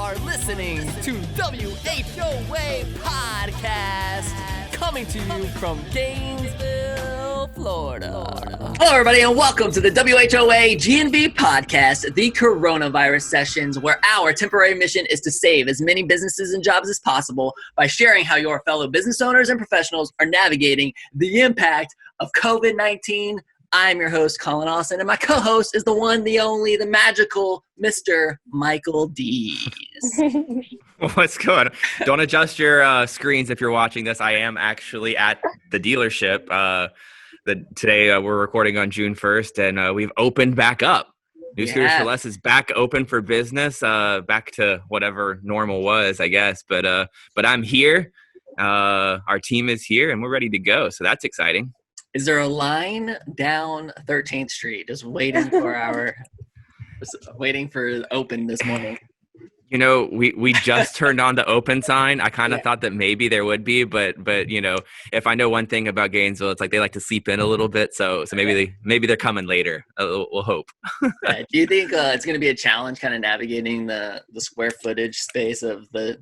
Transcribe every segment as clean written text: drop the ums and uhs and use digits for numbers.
are listening to WHOA Podcast, coming to you from Gainesville, Florida. Hello, everybody, and welcome to the WHOA GNV Podcast, the coronavirus sessions, where our temporary mission is to save as many businesses and jobs as possible by sharing how your fellow business owners and professionals are navigating the impact of COVID-19. I'm your host, Collin Austin, and my co-host is the one, the only, the magical Mr. Michael Dees. What's going on? Don't adjust your screens if you're watching this. I am actually at the dealership. Today we're recording on June 1st, and we've opened back up. New Scooters for Less is back open for business, back to whatever normal was, I guess. But I'm here. Our team is here, and we're ready to go. So that's exciting. Is there a line down 13th Street just waiting for open this morning? You know, we just turned on the open sign. I kind of thought that maybe there would be, but you know, if I know one thing about Gainesville, it's like they like to sleep in a little bit. So maybe they're coming later. We'll hope. Do you think it's going to be a challenge, kind of navigating the square footage space of the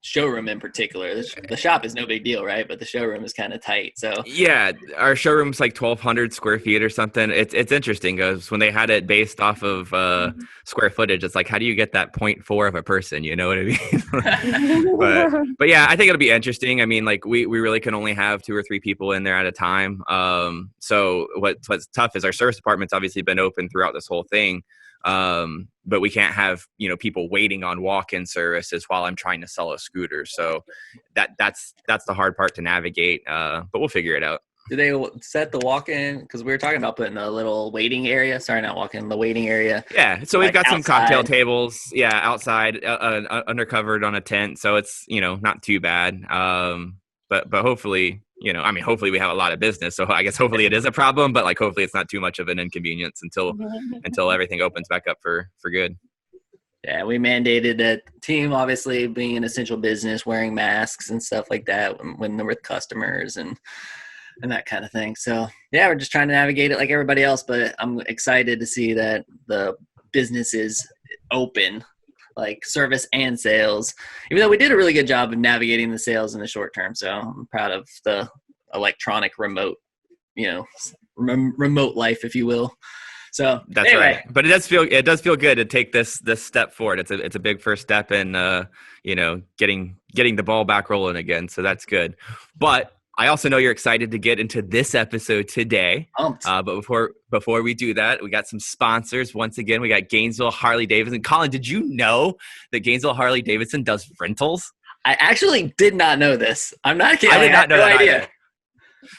showroom in particular? The shop is no big deal, right? But the showroom is kind of tight. So yeah, our showroom's like 1,200 square feet or something. It's interesting because when they had it based off of square footage, it's like, how do you get that 0.4 of a person? You know what I mean? but yeah, I think it'll be interesting. I mean, like we really can only have 2 or 3 people in there at a time. So what's tough is our service department's obviously been open throughout this whole thing. But we can't have, people waiting on walk-in services while I'm trying to sell a scooter. So that's the hard part to navigate. But we'll figure it out. Do they set the walk-in? Because we were talking about putting a little waiting area. Sorry, not walk-in, the waiting area. Yeah. So we've got outside. Some cocktail tables. Yeah. Outside, undercovered on a tent. So it's, not too bad. But hopefully, hopefully we have a lot of business. So I guess hopefully it is a problem, but like hopefully it's not too much of an inconvenience until everything opens back up for good. Yeah, we mandated that team, obviously being an essential business, wearing masks and stuff like that when they're with customers and that kind of thing. So yeah, we're just trying to navigate it like everybody else, but I'm excited to see that the business is open, like service and sales, even though we did a really good job of navigating the sales in the short term. So I'm proud of the electronic remote, remote life, if you will. So that's anyway. Right. But it does feel good to take this step forward. It's a big first step in, getting the ball back rolling again. So that's good. But I also know you're excited to get into this episode today. But before we do that, we got some sponsors. Once again, we got Gainesville Harley Davidson. Collin, did you know that Gainesville Harley Davidson does rentals? I actually did not know this. I'm not kidding. I did not know that idea. Either.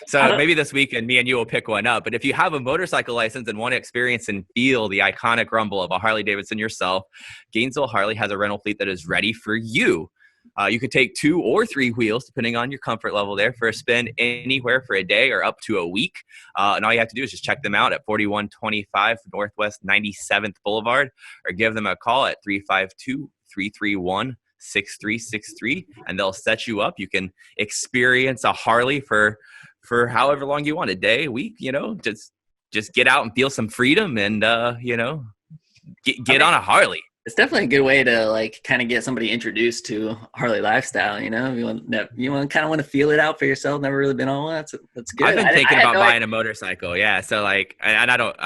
So maybe this weekend, me and you will pick one up. But if you have a motorcycle license and want to experience and feel the iconic rumble of a Harley Davidson yourself, Gainesville Harley has a rental fleet that is ready for you. You could take 2 or 3 wheels, depending on your comfort level there, for a spin anywhere for a day or up to a week. And all you have to do is just check them out at 4125 Northwest 97th Boulevard or give them a call at 352-331-6363, and they'll set you up. You can experience a Harley for however long you want, a day, a week, just get out and feel some freedom and, get on a Harley. It's definitely a good way to kind of get somebody introduced to Harley lifestyle. You want to feel it out for yourself. Never really been on one. That's good. I've been thinking about buying a motorcycle. Yeah. So I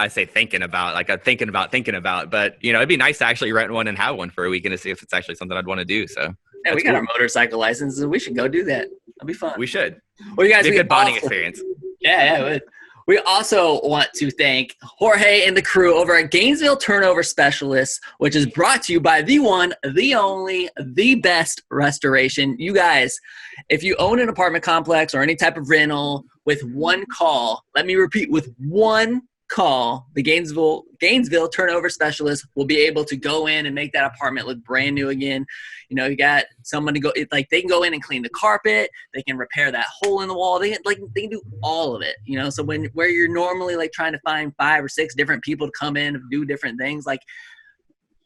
say thinking about, I'm thinking about, but it'd be nice to actually rent one and have one for a weekend to see if it's actually something I'd want to do. So yeah, we got our motorcycle licenses. We should go do that. That'd be fun. We should. Well, you guys, it'd be a good bonding experience. Yeah, it would. We also want to thank Jorge and the crew over at Gainesville Turnover Specialists, which is brought to you by the one, the only, the best restoration. You guys, if you own an apartment complex or any type of rental, with one call, let me repeat, with one call, the Gainesville Turnover Specialist will be able to go in and make that apartment look brand new again. You got someone to go, they can go in and clean the carpet. They can repair that hole in the wall. They can do all of it, so where you're normally trying to find 5 or 6 different people to come in and do different things,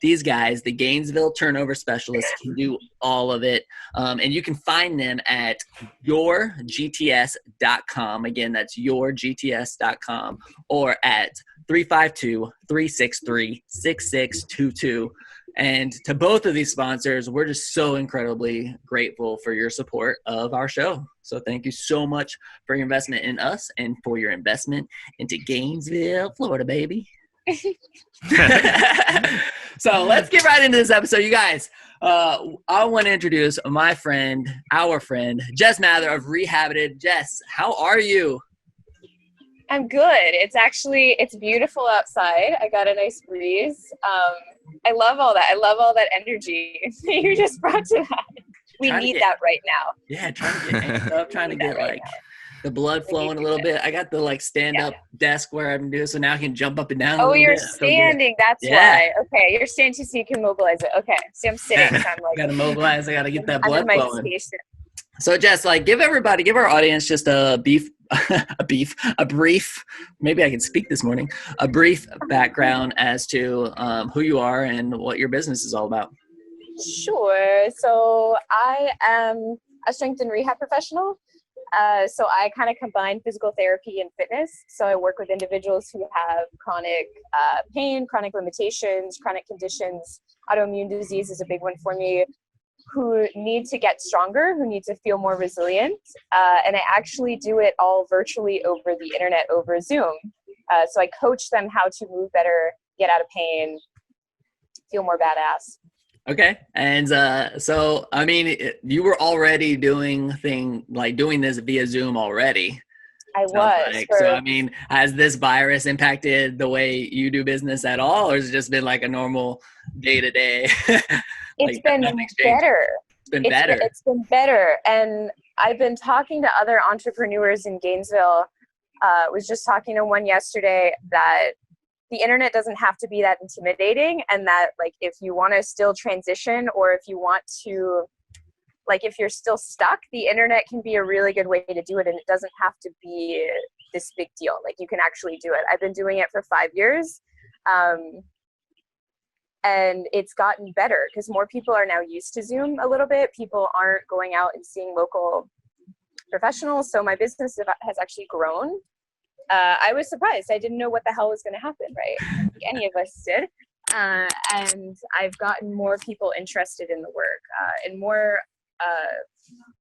these guys, the Gainesville Turnover Specialists, can do all of it. And you can find them at yourgts.com. Again, that's yourgts.com, or at 352-363-6622. And to both of these sponsors, we're just so incredibly grateful for your support of our show. So thank you so much for your investment in us and for your investment into Gainesville, Florida, baby. So let's get right into this episode, you guys. I want to introduce my friend, our friend, Jess Mather of Rehabited. Jess, how are you? I'm good. It's beautiful outside. I got a nice breeze. I love all that. I love all that energy you just brought to that. We need that right now. Yeah, trying to get amped up, trying to get right now. The blood flowing a little bit. I got the stand up desk where I'm doing, so now I can jump up and down. Oh, you're standing. That's why. Okay, you're standing so you can mobilize it. Okay, see, I'm sitting. So I'm like, I gotta mobilize. I gotta get that blood I'm in flowing. Station. So Jess, give our audience just a brief, maybe I can speak this morning, a brief background as to who you are and what your business is all about. Sure. So I am a strength and rehab professional. So I kind of combine physical therapy and fitness. So I work with individuals who have chronic pain, chronic limitations, chronic conditions. Autoimmune disease is a big one for me, who need to get stronger, who need to feel more resilient. And I actually do it all virtually over the internet, over Zoom. So I coach them how to move better, get out of pain, feel more badass. Okay. And so, I mean, you were already doing this via Zoom already. I was. So, I mean, has this virus impacted the way you do business at all? Or has it just been like a normal day-to-day? It's been better. It's been better. And I've been talking to other entrepreneurs in Gainesville. Was just talking to one yesterday that the internet doesn't have to be that intimidating, and that if you want to still transition, or if you want to, if you're still stuck, the internet can be a really good way to do it, and it doesn't have to be this big deal. You can actually do it. I've been doing it for 5 years. And it's gotten better because more people are now used to Zoom a little bit. People aren't going out and seeing local professionals. So my business has actually grown. I was surprised. I didn't know what the hell was going to happen, right? Like any of us did. And I've gotten more people interested in the work and more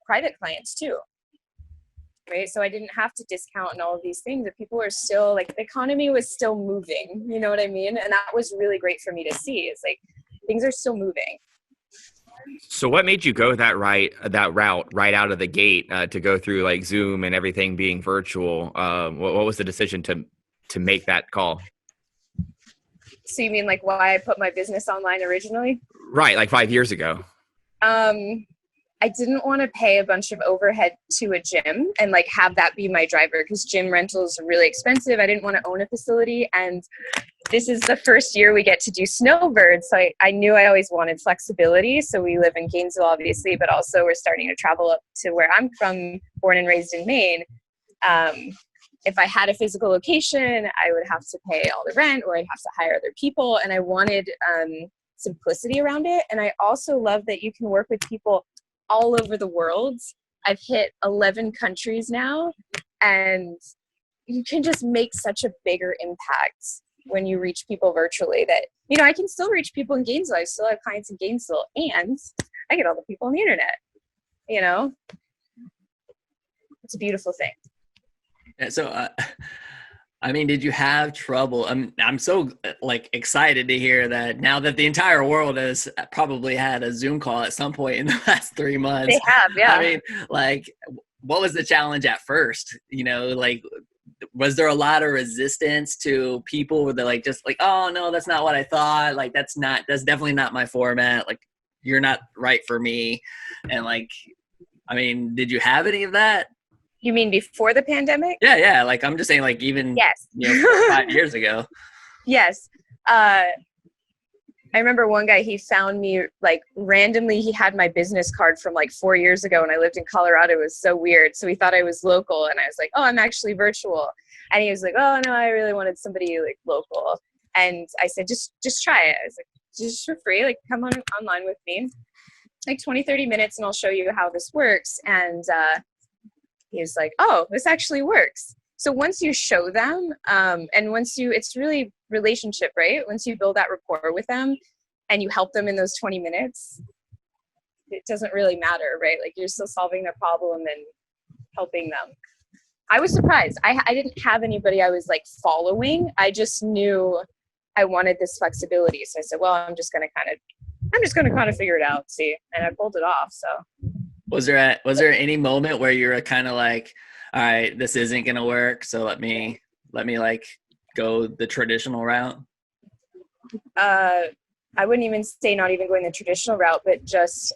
private clients too. Right. So I didn't have to discount and all of these things, that people are still the economy was still moving, you know what I mean? And that was really great for me to see. It's things are still moving. So what made you go that route right out of the gate to go through Zoom and everything being virtual? What was the decision to make that call? So you mean why I put my business online originally? Right. 5 years ago. I didn't want to pay a bunch of overhead to a gym and have that be my driver, because gym rentals are really expensive. I didn't want to own a facility, and this is the first year we get to do snowbirds. So I knew I always wanted flexibility. So we live in Gainesville, obviously, but also we're starting to travel up to where I'm from, born and raised in Maine. If I had a physical location, I would have to pay all the rent, or I'd have to hire other people. And I wanted simplicity around it. And I also love that you can work with people all over the world. I've hit 11 countries now, and you can just make such a bigger impact when you reach people virtually, that, I can still reach people in Gainesville. I still have clients in Gainesville, and I get all the people on the internet, It's a beautiful thing. Yeah, so, I mean, did you have trouble? I'm so excited to hear that now that the entire world has probably had a Zoom call at some point in the last 3 months. They have, yeah. I mean, what was the challenge at first? Was there a lot of resistance to people with oh no, that's not what I thought. That's definitely not my format. You're not right for me. And I mean, did you have any of that? You mean before the pandemic? Yeah. I'm just saying, even yes. 4 or 5 years ago. Yes. I remember one guy, he found me randomly. He had my business card from 4 years ago, and I lived in Colorado. It was so weird. So he thought I was local, and I was oh, I'm actually virtual. And he was oh no, I really wanted somebody local. And I said, just try it. I was just for free, come online with me, 20-30 minutes, and I'll show you how this works. And he was oh, this actually works. So once you show them, and it's really relationship, right? Once you build that rapport with them, and you help them in those 20 minutes, it doesn't really matter, right? Like you're still solving their problem and helping them. I was surprised. I didn't have anybody I was like following. I just knew I wanted this flexibility. So I said, well, I'm just going to kind of figure it out, see, and I pulled it off. So was there any moment where you're kind of like, all right, this isn't going to work, so let me like go the traditional route? I wouldn't even say not even going the traditional route, but just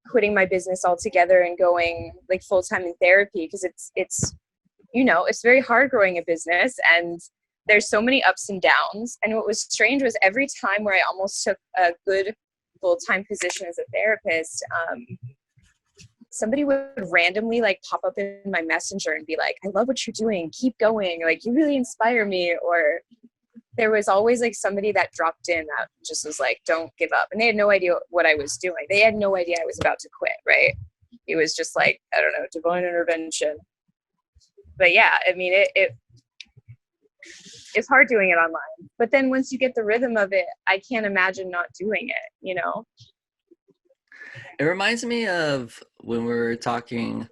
quitting my business altogether and going like full-time in therapy, because it's you know, it's very hard growing a business and there's so many ups and downs. And what was strange was every time where I almost took a good full-time position as a therapist, somebody would randomly like pop up in my messenger and be like, I love what you're doing, keep going, like you really inspire me. Or there was always like somebody that dropped in that just was like, don't give up. And they had no idea what I was doing. They had no idea I was about to quit, right? It was just like, I don't know, divine intervention. But yeah, I mean, it's hard doing it online. But then once you get the rhythm of it, I can't imagine not doing it, you know? It reminds me of when we were talking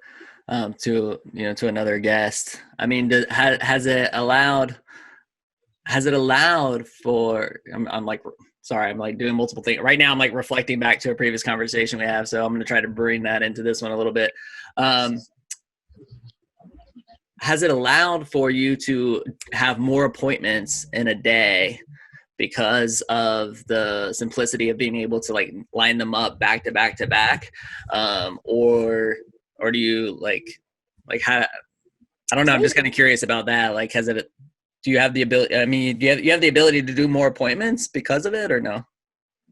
to another guest. I mean, has it allowed for, I'm like, sorry, I'm like doing multiple things right now. I'm like reflecting back to a previous conversation we have. So I'm going to try to bring that into this one a little bit. Has it allowed for you to have more appointments in a day because of the simplicity of being able to like line them up back to back to back? Or do you like how, I don't know. I'm just kind of curious about that. Like, do you have the ability, I mean, you have the ability to do more appointments because of it or no?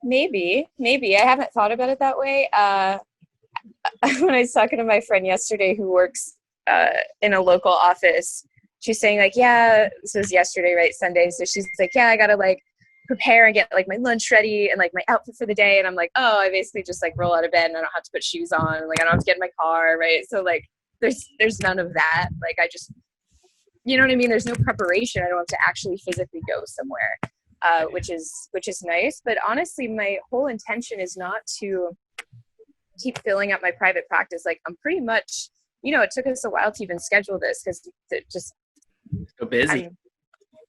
Maybe. I haven't thought about it that way. When I was talking to my friend yesterday who works in a local office, she's saying like, yeah, this was yesterday, right? Sunday. So she's like, yeah, I got to like prepare and get like my lunch ready and like my outfit for the day. And I'm like, oh, I basically just like roll out of bed and I don't have to put shoes on. Like I don't have to get in my car. Right. So like, there's none of that. Like I just, you know what I mean? There's no preparation. I don't have to actually physically go somewhere, which is nice. But honestly, my whole intention is not to keep filling up my private practice. Like I'm pretty much, you know, it took us a while to even schedule this because it just so busy.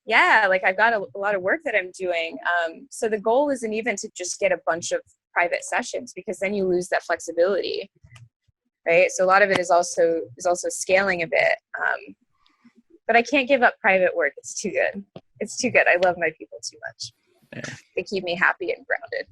Like I've got a lot of work that I'm doing. So the goal isn't even to just get a bunch of private sessions, because then you lose that flexibility, right? So a lot of it is also scaling a bit. But I can't give up private work. It's too good. I love my people too much. Yeah. They keep me happy and grounded.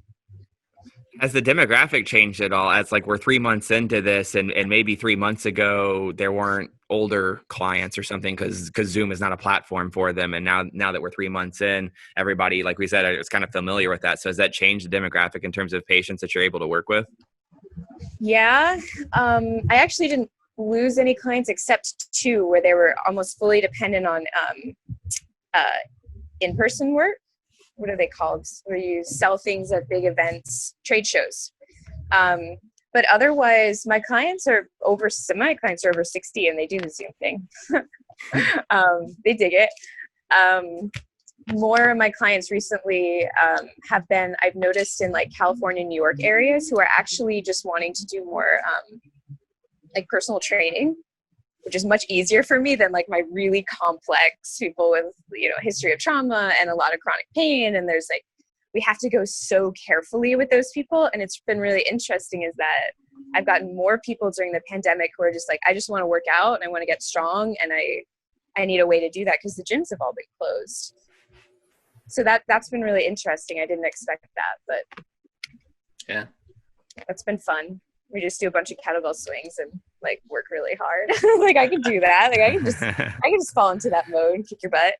Has the demographic changed at all? As like we're 3 months into this and maybe 3 months ago there weren't older clients or something because Zoom is not a platform for them. And now that we're 3 months in, everybody, like we said, is kind of familiar with that. So has that changed the demographic in terms of patients that you're able to work with? Yeah. I actually didn't lose any clients except 2 where they were almost fully dependent on in-person work. What are they called? Where you sell things at big events, trade shows. But otherwise, my clients are over 60 and they do the Zoom thing. They dig it. More of my clients recently have been, I've noticed in like California, New York areas, who are actually just wanting to do more like personal training, which is much easier for me than like my really complex people with, you know, history of trauma and a lot of chronic pain. And there's like, we have to go so carefully with those people. And it's been really interesting is that I've gotten more people during the pandemic who are just like, I just want to work out and I want to get strong. And I need a way to do that because the gyms have all been closed. So that's been really interesting. I didn't expect that, but yeah, that's been fun. We just do a bunch of kettlebell swings and like work really hard. Like I can do that. Like I can just fall into that mode and kick your butt.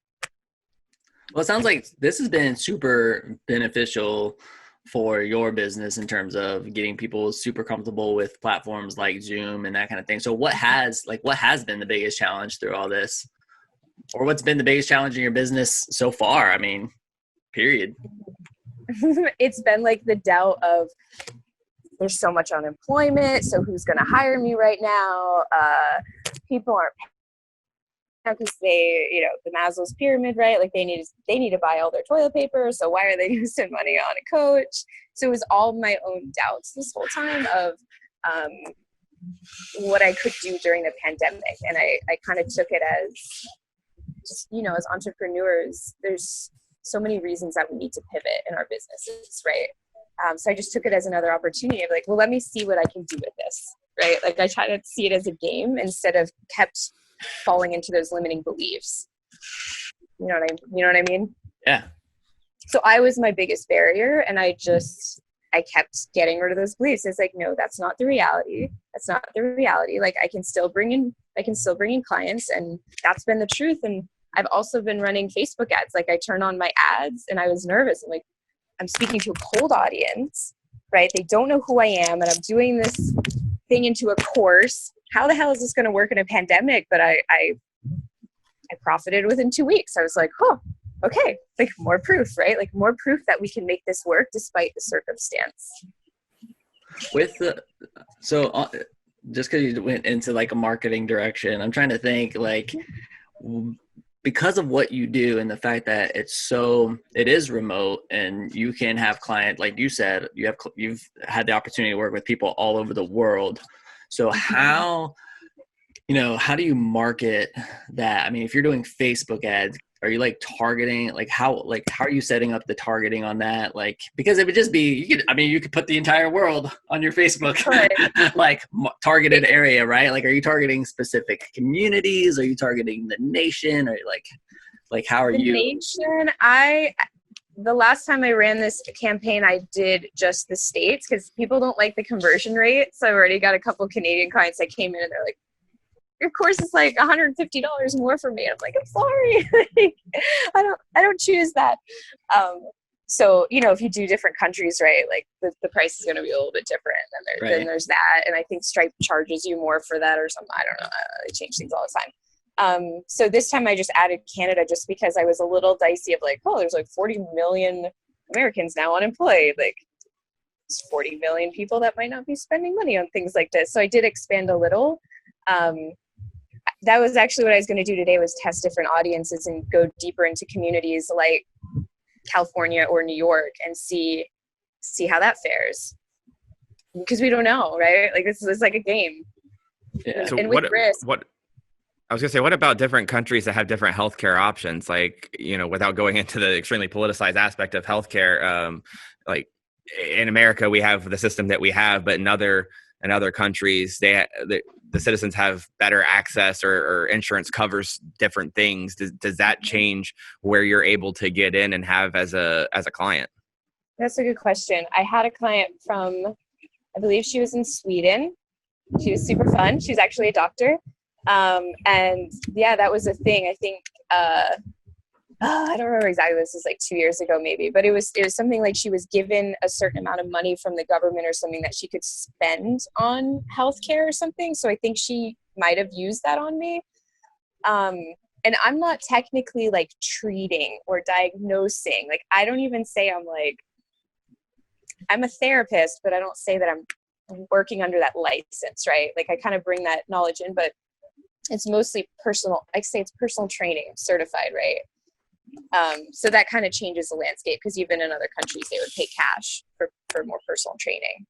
Well, it sounds like this has been super beneficial for your business in terms of getting people super comfortable with platforms like Zoom and that kind of thing. So what has been the biggest challenge through all this? Or what's been the biggest challenge in your business so far? I mean, period. It's been like the doubt of, there's so much unemployment, so who's going to hire me right now? People aren't because they, the Maslow's pyramid, right? Like they need to buy all their toilet paper. So why are they using money on a coach? So it was all my own doubts this whole time of what I could do during the pandemic. And I kind of took it as just, as entrepreneurs, there's so many reasons that we need to pivot in our businesses, right? So I just took it as another opportunity of like, well, let me see what I can do with this, right? Like I try to see it as a game instead of kept falling into those limiting beliefs. You know what I mean? Yeah. So I was my biggest barrier, and I kept getting rid of those beliefs. It's like, no, that's not the reality. That's not the reality. Like I can still bring in clients, and that's been the truth. And I've also been running Facebook ads. Like I turn on my ads and I was nervous. I'm like, I'm speaking to a cold audience, right? They don't know who I am, and I'm doing this thing into a course. How the hell is this going to work in a pandemic? But I profited within 2 weeks. I was like, oh, okay, like more proof, right? Like more proof that we can make this work despite the circumstance. Just because you went into like a marketing direction, I'm trying to think like, because of what you do and the fact that it is remote and you can have clients, like you said, you've had the opportunity to work with people all over the world. So how do you market that? I mean, if you're doing Facebook ads, are you like targeting, how are you setting up the targeting on that? Like, because it would just be, you could put the entire world on your Facebook, like targeted area, right? Like, are you targeting specific communities? Are you targeting the nation? Or like how are you? Nation, the last time I ran this campaign, I did just the States because people don't like the conversion rate. So I already got a couple Canadian clients that came in and they're like, your course is like $150 more for me. I'm like, I'm sorry. I don't choose that. So, if you do different countries, right, like the price is going to be a little bit different. Then there's that. And I think Stripe charges you more for that or something. I don't know. They change things all the time. So this time I just added Canada just because I was a little dicey of like, oh, there's like 40 million Americans now unemployed. Like there's 40 million people that might not be spending money on things like this. So I did expand a little. That was actually what I was going to do today, was test different audiences and go deeper into communities like California or New York and see how that fares. Because we don't know, right? Like this is like a game. Yeah. So and with risk. I was gonna say, what about different countries that have different healthcare options? Like, without going into the extremely politicized aspect of healthcare, like in America, we have the system that we have, but in other countries, the citizens have better access or insurance covers different things. Does that change where you're able to get in and have as a client? That's a good question. I had a client from, I believe she was in Sweden. She was super fun. She was actually a doctor. And yeah, that was a thing. I think, I don't remember exactly. This was like 2 years ago, maybe, but it was something like she was given a certain amount of money from the government or something that she could spend on healthcare or something. So I think she might have used that on me. And I'm not technically like treating or diagnosing. Like, I don't even say I'm a therapist, but I don't say that I'm working under that license, right? Like I kind of bring that knowledge in, but it's mostly personal. I say it's personal training, certified, right? So that kind of changes the landscape because even in other countries, they would pay cash for more personal training.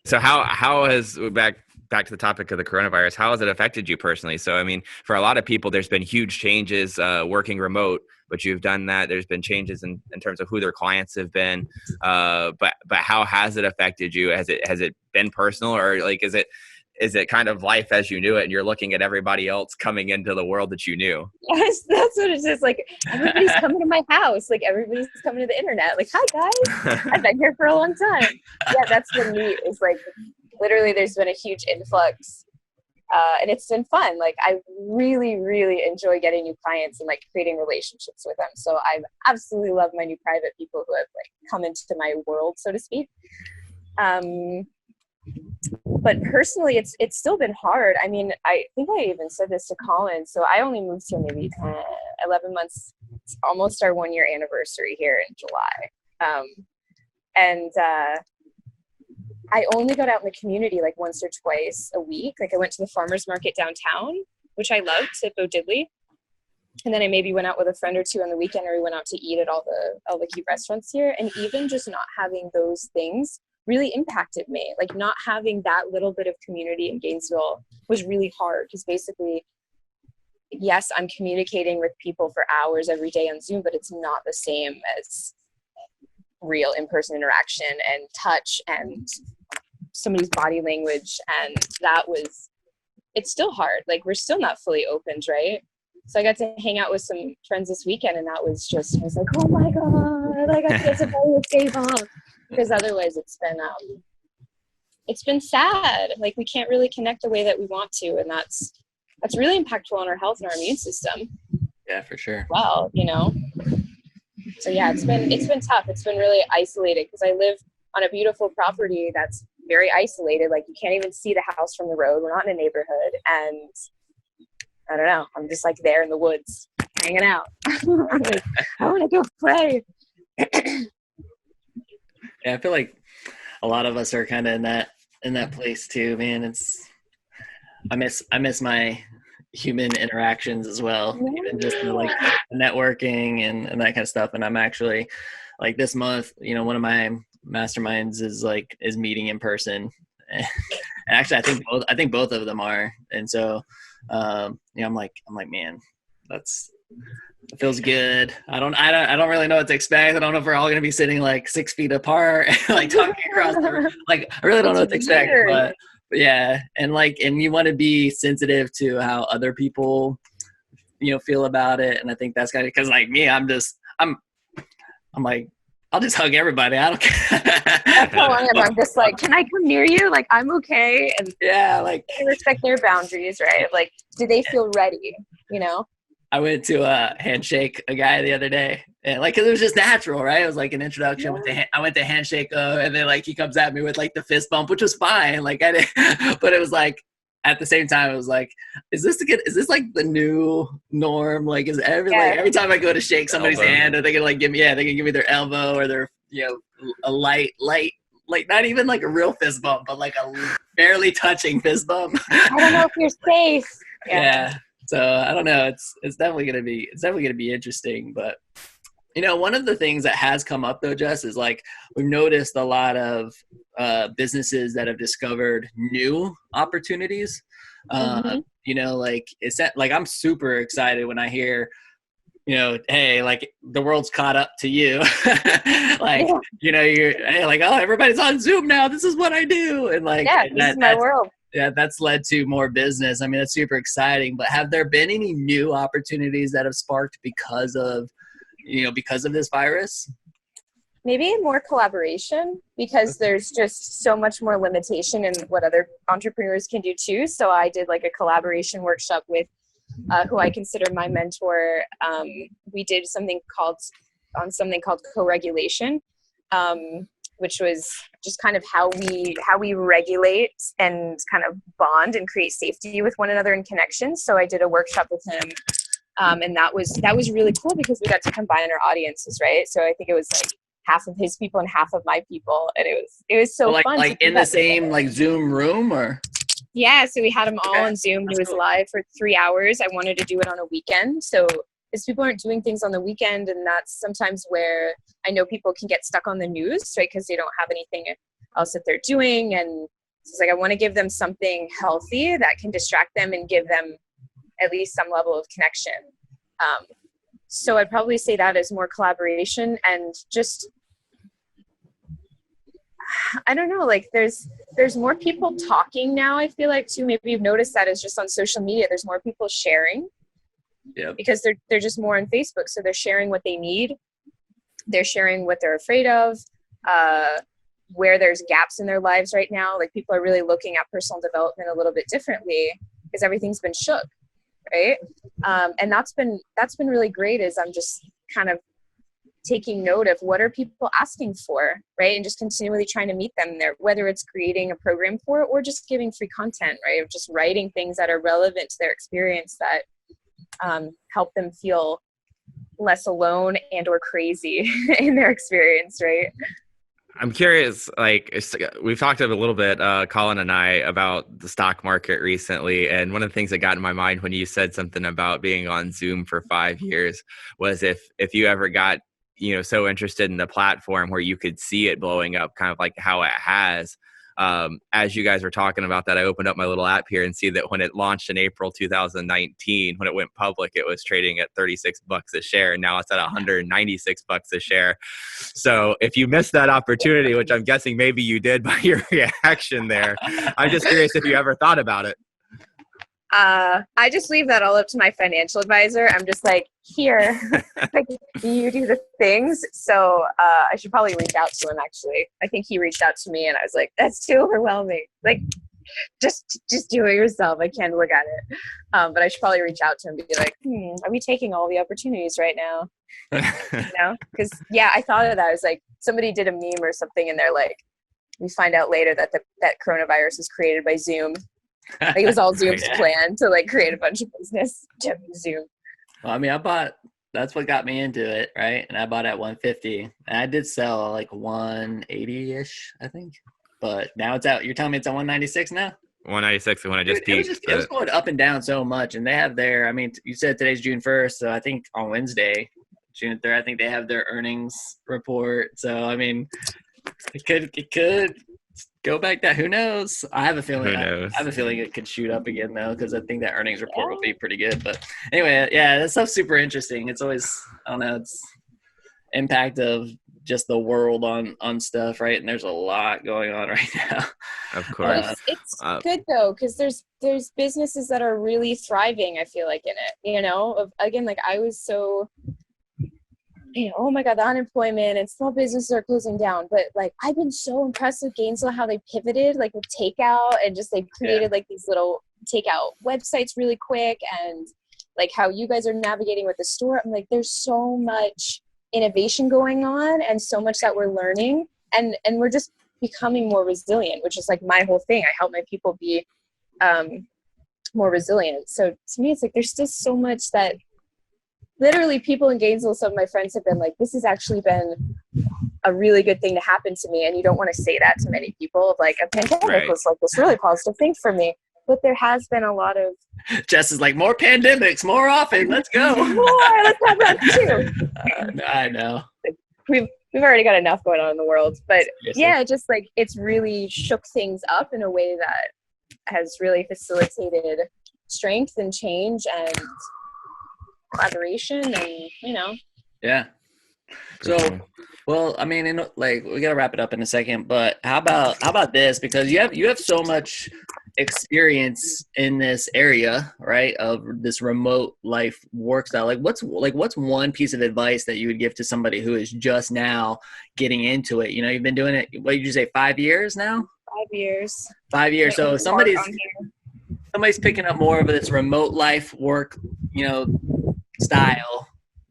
So how has, back to the topic of the coronavirus, how has it affected you personally? So, I mean, for a lot of people, there's been huge changes working remote, but you've done that. There's been changes in terms of who their clients have been. But how has it affected you? Has it been personal, or like, is it kind of life as you knew it and you're looking at everybody else coming into the world that you knew? Yes, that's what it is. Like everybody's coming to my house. Like everybody's coming to the internet. Like, hi guys, I've been here for a long time. Yeah, that's been neat. It's like literally there's been a huge influx and it's been fun. Like I really, really enjoy getting new clients and like creating relationships with them. So I absolutely love my new private people who have like come into my world, so to speak. But personally, it's still been hard. I mean, I think I even said this to Collin. So I only moved here maybe 11 months. It's almost our 1 year anniversary here in July. And I only got out in the community like once or twice a week. Like I went to the farmer's market downtown, which I loved, at Bo Diddley. And then I maybe went out with a friend or two on the weekend, or we went out to eat at all the cute restaurants here. And even just not having those things really impacted me. Like not having that little bit of community in Gainesville was really hard, because basically, yes, I'm communicating with people for hours every day on Zoom, but it's not the same as real in-person interaction and touch and somebody's body language. And it's still hard. Like we're still not fully opened, right? So I got to hang out with some friends this weekend, and that was like, oh my God, like I get to play with Dave off. Because otherwise it's been sad. Like we can't really connect the way that we want to. And that's really impactful on our health and our immune system. Yeah, for sure. Well, so yeah, it's been tough. It's been really isolated, because I live on a beautiful property that's very isolated. Like you can't even see the house from the road. We're not in a neighborhood. And I don't know, I'm just like there in the woods hanging out. I'm like, I want to go play. Yeah, I feel like a lot of us are kind of in that place too, man. I miss my human interactions as well, even just the, like networking and that kind of stuff. And I'm actually like this month, one of my masterminds is meeting in person. And actually, I think both of them are. And so, I'm like, man, it feels good. I don't really know what to expect. I don't know if we're all going to be sitting like 6 feet apart, like talking across the, like, I really don't know what to expect, but yeah. And you want to be sensitive to how other people, feel about it. And I think that's kind of, cause like me, I'm like, I'll just hug everybody. I don't care. That's how I am. I'm just like, can I come near you? Like, I'm okay. And yeah, like I respect their boundaries, right? Like, do they feel ready? I went to handshake a guy the other day, and cause it was just natural, right? It was like an introduction. Yeah. I went to handshake, and then he comes at me with the fist bump, which was fine. Like I didn't, but it was like at the same time, it was like, is this like the new norm? Like, is every time I go to shake somebody's hand, are they gonna give me? Yeah, they can give me their elbow or their a light, like not even like a real fist bump, but like a barely touching fist bump. I don't know if you're safe. Yeah. So I don't know. It's definitely gonna be interesting. But one of the things that has come up though, Jess, is we've noticed a lot of businesses that have discovered new opportunities. It's I'm super excited when I hear, hey, the world's caught up to you. You're hey, oh, everybody's on Zoom now. This is what I do. And this is my world. Yeah, that's led to more business. I mean, that's super exciting. But have there been any new opportunities that have sparked because of this virus? Maybe more collaboration, because there's just so much more limitation in what other entrepreneurs can do too. So I did a collaboration workshop with who I consider my mentor. We did something called co-regulation, which was just kind of how we regulate and kind of bond and create safety with one another in connection. So I did a workshop with him, and that was really cool, because we got to combine our audiences, right? So I think it was half of his people and half of my people, and it was so fun. In the same Zoom room, or? Yeah, so we had them all on Zoom. It was live for 3 hours. I wanted to do it on a weekend, so because people aren't doing things on the weekend, and that's sometimes where I know people can get stuck on the news, right? Because they don't have anything else that they're doing, and it's I want to give them something healthy that can distract them and give them at least some level of connection. So I'd probably say that is more collaboration, and just, I don't know, there's more people talking now, I feel like too. Maybe you've noticed that is just on social media. There's more people sharing. Yeah. Because they're just more on Facebook. So they're sharing what they need. They're sharing what they're afraid of, where there's gaps in their lives right now. People are really looking at personal development a little bit differently, because everything's been shook, right? And that's been really great, is I'm just kind of taking note of what are people asking for, right? And just continually trying to meet them there, whether it's creating a program for it or just giving free content, right? Or just writing things that are relevant to their experience that help them feel less alone and or crazy in their experience, right? I'm curious, like we've talked a little bit, Colin and I, about the stock market recently. And one of the things that got in my mind when you said something about being on Zoom for 5 years was if you ever got, so interested in the platform where you could see it blowing up, kind of like how it has. As you guys were talking about that, I opened up my little app here and see that when it launched in April 2019, when it went public, it was trading at $36 a share. And now it's at $196 a share. So if you missed that opportunity, which I'm guessing maybe you did by your reaction there, I'm just curious if you ever thought about it. I just leave that all up to my financial advisor. I'm just like, here, like, you do the things. So I should probably reach out to him, actually. I think he reached out to me, and I was like, that's too overwhelming. Like, just do it yourself. I can't look at it. But I should probably reach out to him and be like, are we taking all the opportunities right now? Because, yeah, I thought of that. I was like, somebody did a meme or something, and they're like, we find out later that that coronavirus was created by Zoom. Like, it was all Zoom's plan to like create a bunch of business to Zoom. Well, I mean, that's what got me into it, right? And I bought at 150, and I did sell like 180-ish, I think. But now it's out. You're telling me it's at 196 now? 196 when I just peaked. It was going up and down so much, and they have their. I mean, you said today's June 1st, so I think on Wednesday, June 3rd, I think they have their earnings report. So I mean, it could go back down. Who knows? I have a feeling. I have a feeling it could shoot up again though, because I think that earnings report will be pretty good. But anyway, yeah, that stuff's super interesting. It's always, I don't know, it's impact of just the world on stuff, right? And there's a lot going on right now. Of course, it's good though, because there's businesses that are really thriving. I feel like in it, again, like I was so. Oh my God, the unemployment and small businesses are closing down. But like, I've been so impressed with Gainesville, how they pivoted, like with takeout, and just they created like these little takeout websites really quick, and like how you guys are navigating with the store. I'm like, there's so much innovation going on, and so much that we're learning, and we're just becoming more resilient, which is like my whole thing. I help my people be more resilient. So to me, it's like there's just so much that. Literally, people in Gainesville, some of my friends have been like, this has actually been a really good thing to happen to me. And you don't want to say that to many people. Like, a pandemic was like this really positive thing for me. But there has been a lot of... Jess is like, more pandemics, more often. Let's go. More, let's have that too. I know. We've already got enough going on in the world. But yeah, just like it's really shook things up in a way that has really facilitated strength and change and... collaboration, and yeah. So well, I mean, like, we gotta wrap it up in a second, but how about this, because you have so much experience in this area, right, of this remote life work style. Like what's one piece of advice that you would give to somebody who is just now getting into it? You've been doing it, what did you say, 5 years now? 5 years. 5 years. So somebody's picking up more of this remote life work, style,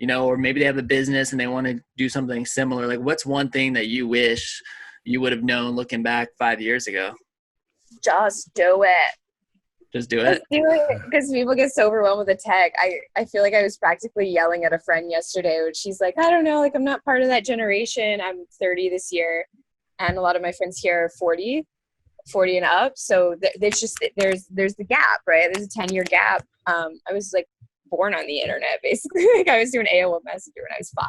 or maybe they have a business and they want to do something similar. Like, what's one thing that you wish you would have known looking back 5 years ago? Just do it. Just do it. Because people get so overwhelmed with the tech. I feel like I was practically yelling at a friend yesterday when she's like, I don't know, like I'm not part of that generation. I'm 30 this year, and a lot of my friends here are 40 and up. So there's the gap, right? There's a 10-year gap. I was like born on the internet, basically. Like I was doing AOL Messenger when I was 5.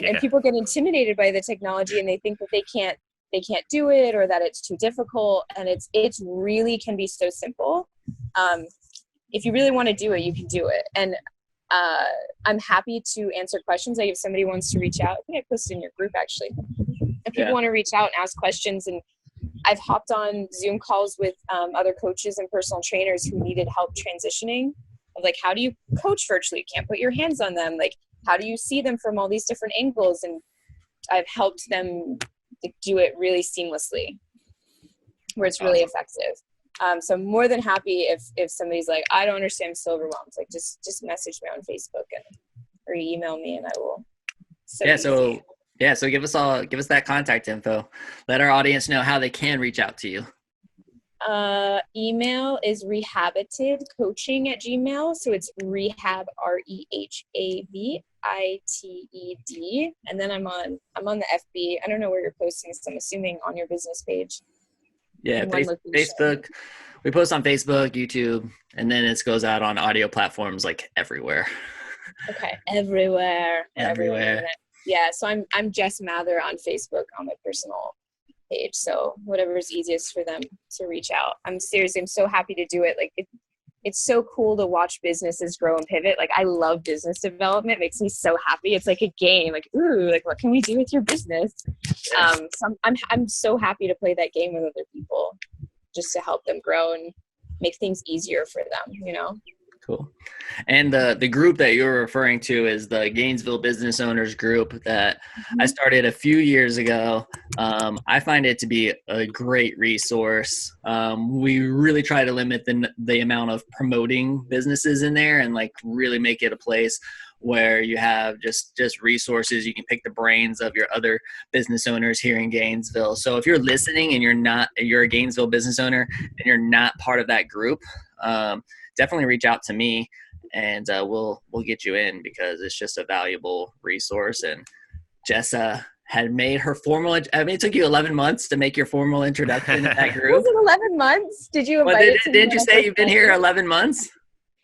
And people get intimidated by the technology, and they think that they can't do it, or that it's too difficult. And it's really can be so simple. If you really want to do it, you can do it. And I'm happy to answer questions. Like if somebody wants to reach out, I think I posted in your group actually. If people want to reach out and ask questions, and I've hopped on Zoom calls with other coaches and personal trainers who needed help transitioning. Of like, how do you coach virtually? You can't put your hands on them. Like, how do you see them from all these different angles? And I've helped them do it really seamlessly, where it's really effective. So I'm more than happy if somebody's like, I don't understand, I'm so overwhelmed. Like, just message me on Facebook or email me, and I will. So give us that contact info. Let our audience know how they can reach out to you. Email is rehabitedcoaching@gmail.com. So it's rehab, REHAB Rehabited. And then I'm on the FB. I don't know where you're posting this. I'm assuming on your business page. Yeah, Facebook. We post on Facebook, YouTube, and then it goes out on audio platforms like everywhere. Okay, everywhere. Yeah, so I'm Jess Mather on Facebook on my personal page. So whatever is easiest for them to reach out. I'm so happy to do it. Like it's so cool to watch businesses grow and pivot. Like I love business development. It makes me so happy. It's like a game. Like, ooh, like what can we do with your business? So I'm so happy to play that game with other people just to help them grow and make things easier for them, you know? Cool. And the group that you're referring to is the Gainesville Business Owners Group that I started a few years ago. I find it to be a great resource. We really try to limit the amount of promoting businesses in there and like really make it a place where you have just resources. You can pick the brains of your other business owners here in Gainesville. So if you're listening and you're a Gainesville business owner and you're not part of that group, definitely reach out to me and we'll get you in because it's just a valuable resource. And Jess had made her formal, it took you 11 months to make your formal introduction to that group. Was it 11 months? Did you invite didn't you say you've been here 11 months?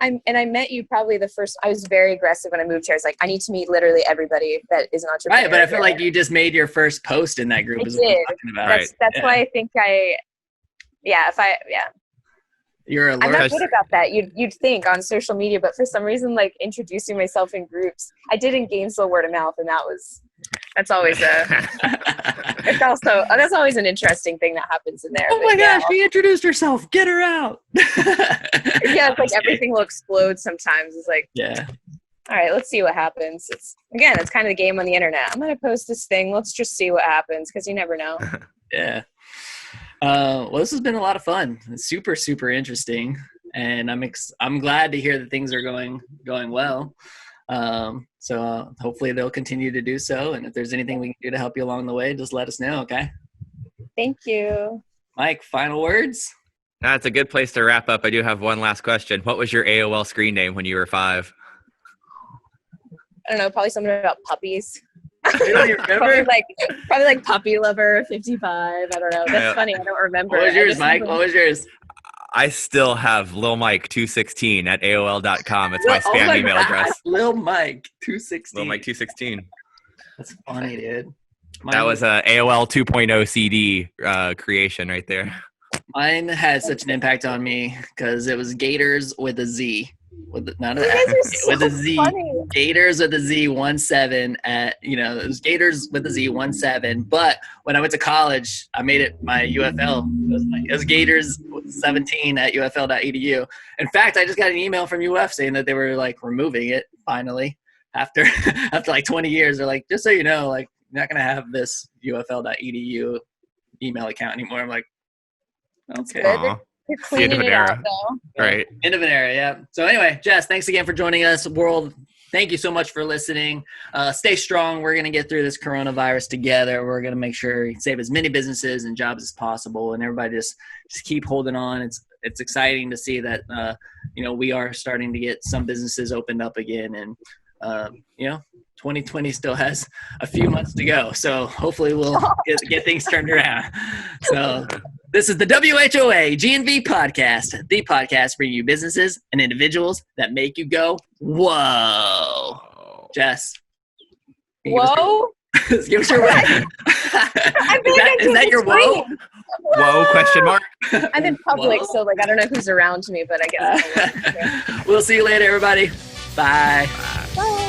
I met you probably I was very aggressive when I moved here. I was like, I need to meet literally everybody that is an entrepreneur. Right, but I feel like you just made your first post in that group. I did. That's why I think You're alert. I'm not good about that. You'd think on social media, but for some reason, like introducing myself in groups, I did in Gainesville word of mouth, and that's always that's always an interesting thing that happens in there. Oh my gosh, she introduced herself. Get her out. Yeah, it's like everything will explode sometimes. It's like, yeah. All right, let's see what happens. It's kind of the game on the internet. I'm going to post this thing. Let's just see what happens because you never know. Yeah. Well, this has been a lot of fun. It's super, super interesting, and I'm glad to hear that things are going well. So hopefully they'll continue to do so. And if there's anything we can do to help you along the way, just let us know. Okay. Thank you. Mike, final words. That's a good place to wrap up. I do have one last question. What was your AOL screen name when you were 5? I don't know. Probably something about puppies. You don't even remember? probably like puppy lover 55. I don't know. That's funny. I don't remember. What was yours, Mike? What was yours? I still have Lil Mike 216 at AOL.com. It's my spam email address. Lil Mike 216. Lil Mike 216. That's funny, dude. That was a AOL 2.0 CD creation right there. Mine had such an impact on me because it was Gators with a Z. With a Z. Funny. Gators with a Z 17 at, it was Gators with a Z 17. But when I went to college, I made it my UFL. It was Gators 17 at UFL.edu. In fact, I just got an email from UF saying that they were like removing it finally after like 20 years. They're like, just so you know, like you're not going to have this UFL.edu email account anymore. I'm like, okay. You're cleaning it out, though. Right. End of an era, yeah. So anyway, Jess, thanks again for joining us. World, thank you so much for listening. Stay strong. We're going to get through this coronavirus together. We're going to make sure we save as many businesses and jobs as possible. And everybody just keep holding on. It's exciting to see that, we are starting to get some businesses opened up again. And, 2020 still has a few months to go. So hopefully we'll get things turned around. So this is the WHOA GNV podcast, the podcast bringing you businesses and individuals that make you go, whoa. Jess. Whoa? Give us your whoa. Is that your whoa? Whoa, question mark? I'm in public, so I don't know who's around me, but I guess. We'll see you later, everybody. Bye. Bye.